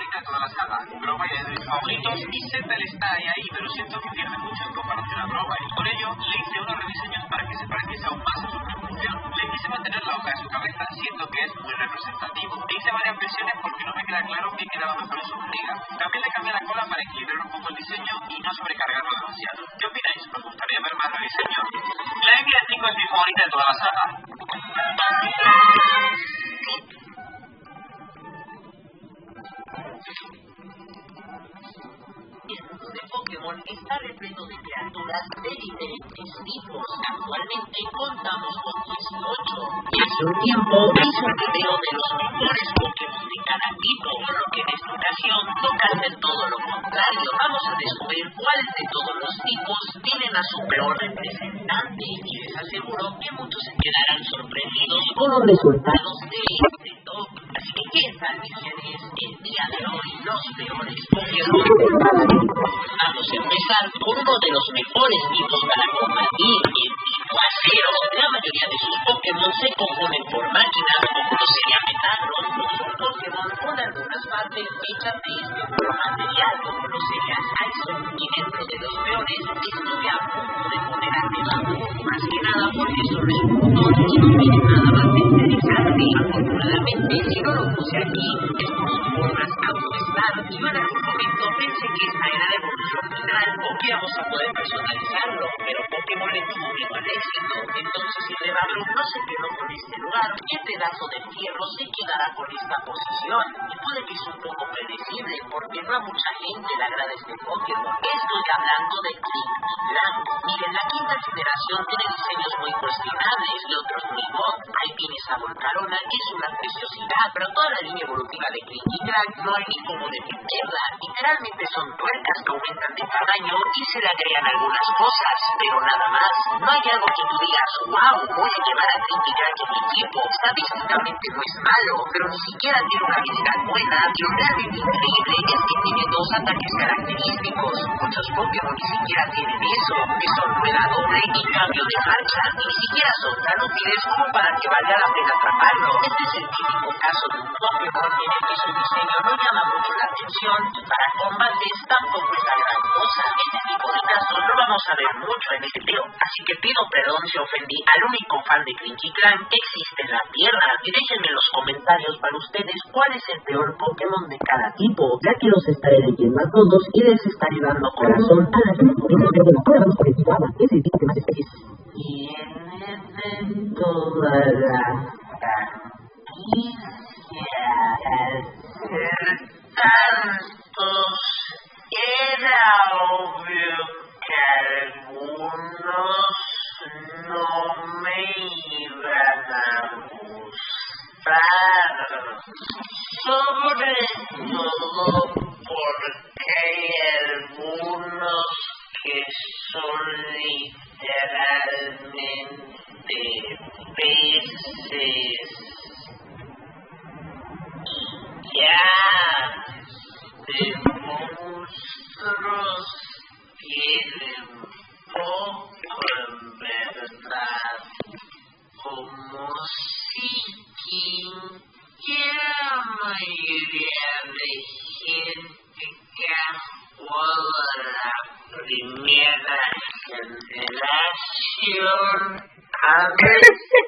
favorita de toda la saga. Bromide es de mis favoritos y Sceptile está ahí, pero siento que pierde mucho en comparación a Bromide. Por ello, le hice unos rediseños para que se pareciese aún más a su propulsión. Le quise mantener la hoja de su cabeza, siento que es muy representativo. Le hice varias versiones porque no me queda claro qué quedaba mejor en su barriga. También le cambié la cola para equilibrar un poco el diseño y no sobrecargarlo demasiado. ¿Qué opináis? ¿Os gustaría ver más rediseños? La MD5 es mi favorita de toda la saga. De Pokémon está repleto de criaturas de diferentes tipos. Actualmente contamos con 18 y hace un tiempo hizo un video de los mejores Pokémon de cada tipo, por lo que en esta ocasión toca hacer todo lo contrario. Vamos a descubrir cuáles de todos los tipos tienen a su peor representante y les aseguro que muchos se quedarán sorprendidos con los resultados de este top. Así que, ¿qué tal, mis genios? El día de hoy, los peores Pokémon. Vamos a empezar con uno de los mejores tipos para combatir, el tipo acero. La mayoría de sus Pokémon se componen por máquinas, como lo sería Metagross. Los Pokémon con algunas partes hechas de este otro material, como lo sería Skyzone. Y dentro de los peores, estuve a punto de poner a Metagross, más que nada porque son resultados y no tienen nada más de interesante. Afortunadamente, si no lo puse aquí, es por sus formas autoestar. Yo en algún momento pensé que esta era la evolución final, o que íbamos a poder personalizarlo, pero Pokémon le tuvo miedo al éxito. Entonces Elevador no se quedó con este lugar y el pedazo de fierro se quedará con esta posición. Y puede que sea un poco predecible, porque no a mucha gente le agrada este Pokémon. Estoy hablando de Klinkilam. Miren, la quinta generación tiene diseños muy cuestionables y otros muy mod. Ahí tienes a Volcarona, que es una preciosidad, pero toda la línea evolutiva de Klinkilam no hay ni cómo defenderla. Literalmente son tuercas que aumentan de tamaño y se le agregan algunas cosas, pero nada más. No hay algo que tú digas, wow, voy a llevar a Klinkilam en mi equipo. Estadísticamente no es malo, pero ni siquiera tiene una habilidad buena. Y lo realmente increíble es que tiene dos ataques característicos. Muchos Pokémon ni siquiera tienen eso, que son rueda doble y cambio de marcha. Y ni siquiera son tan útiles como para que valga la pena atraparlo. Este es el típico caso de un Pokémon en el que su diseño no llama mucho la atención y para combates tampoco es la gran cosa. Este tipo de casos no vamos a ver mucho en este video, así que pido perdón si ofendí al único fan de Klinkilam que existe en la Tierra. Y déjenme en los comentarios para ustedes cuál es el peor Pokémon de cada tipo, ya que los estaré leyendo a todos y les estaré dando corazón a las recomendaciones. Pero bueno, ahora vamos por el tipo agua, que es el tipo que más especies tiene de toda la franquicia. Tantos, era obvio que algunos no me iban a gustar, sobre todo porque hay algunos que son literalmente peces. Ya, de monstruos tienen poco en verdad, como Seeking y la mayoría de gente que ha jugado la primera generación. A veces